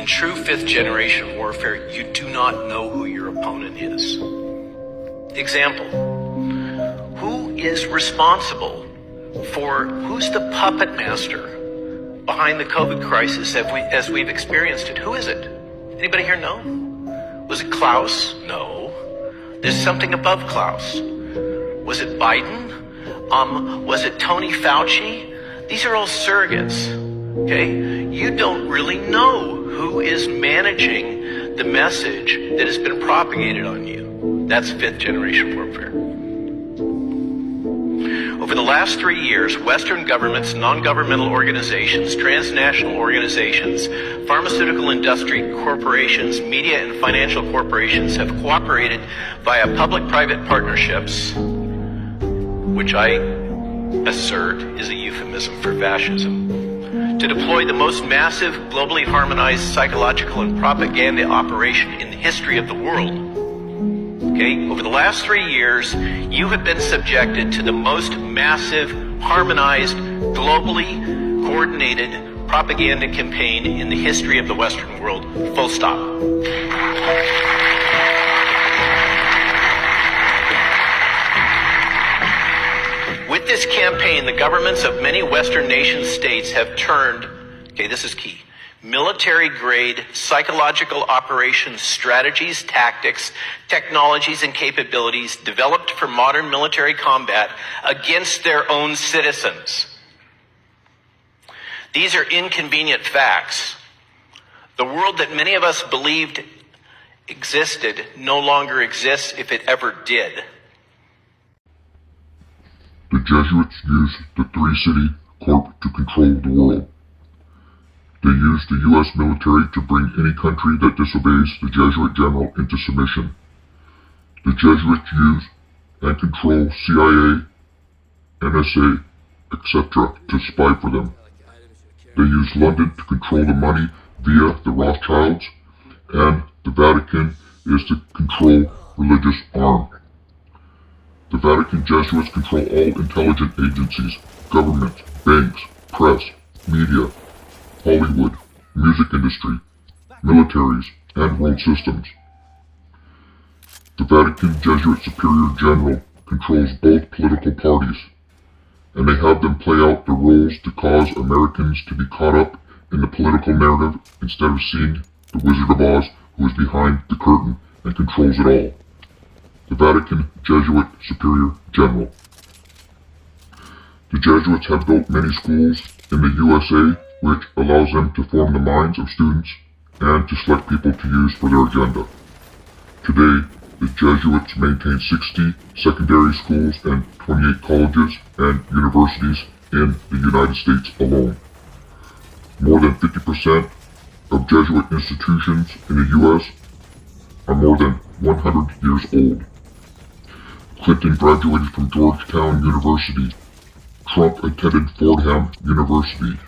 In true fifth-generation warfare, you do not know who your opponent is. Example, who is responsible for, who's the puppet master behind the COVID crisis as we've experienced it? Who is it? Anybody here know? Was it Klaus? No. There's something above Klaus. Was it Biden? Was it Tony Fauci? These are all surrogates, okay? You don't really know who is managing the message that has been propagated on you. That's fifth-generation warfare. Over the last 3 years, Western governments, non-governmental organizations, transnational organizations, pharmaceutical industry corporations, media and financial corporations have cooperated via public-private partnerships, which I assert is a euphemism for fascism, to deploy the most massive, globally harmonized psychological and propaganda operation in the history of the world. Okay, over the last 3 years, you have been subjected to the most massive, harmonized, globally coordinated propaganda campaign in the history of the Western world. Full stop. With this campaign, the governments of many Western nation states have turned, okay, this is key, military-grade psychological operations strategies, tactics, technologies, and capabilities developed for modern military combat against their own citizens. These are inconvenient facts. The world that many of us believed existed no longer exists, if it ever did. The Jesuits used the three-city corp to control the world. They used the U.S. military to bring any country that disobeys the Jesuit general into submission. The Jesuits use and control CIA, NSA, etc. to spy for them. They use London to control the money via the Rothschilds, and the Vatican is to control religious arm. The Vatican Jesuits control all intelligence agencies, governments, banks, press, media, Hollywood, music industry, militaries, and world systems. The Vatican Jesuit Superior General controls both political parties, and they have them play out the roles to cause Americans to be caught up in the political narrative instead of seeing the Wizard of Oz who is behind the curtain and controls it all. The Vatican Jesuit Superior General. The Jesuits have built many schools in the USA, which allows them to form the minds of students and to select people to use for their agenda. Today, the Jesuits maintain 60 secondary schools and 28 colleges and universities in the United States alone. More than 50% of Jesuit institutions in the U.S. are more than 100 years old. Clinton graduated from Georgetown University. Trump attended Fordham University.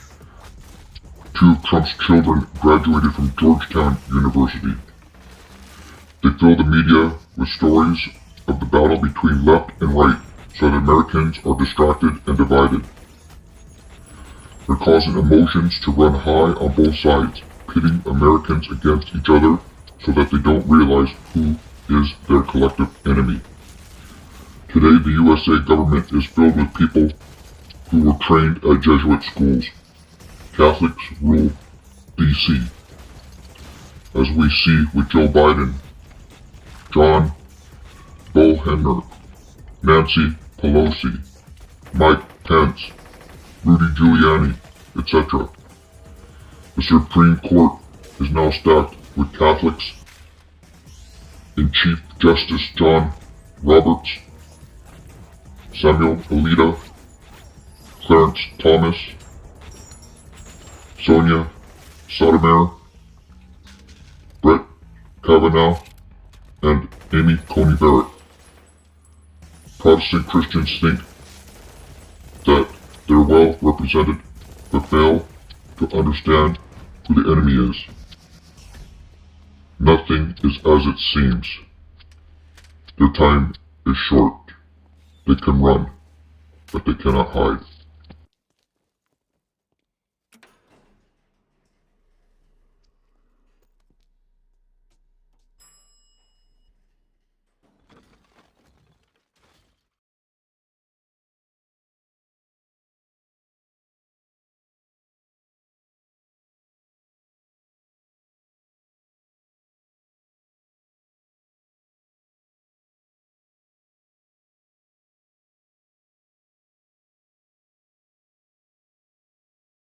2 of Trump's children graduated from Georgetown University. They fill the media with stories of the battle between left and right, so that Americans are distracted and divided. They're causing emotions to run high on both sides, pitting Americans against each other so that they don't realize who is their collective enemy. Today, the USA government is filled with people who were trained at Jesuit schools. Catholics rule D.C. As we see with Joe Biden, John Boehner, Nancy Pelosi, Mike Pence, Rudy Giuliani, etc. The Supreme Court is now stacked with Catholics and Chief Justice John Roberts, Samuel Alito, Clarence Thomas, Sonia Sotomayor, Brett Kavanaugh, and Amy Coney Barrett. Protestant Christians think that they're well represented, but fail to understand who the enemy is. Nothing is as it seems. Their time is short. They can run, but they cannot hide.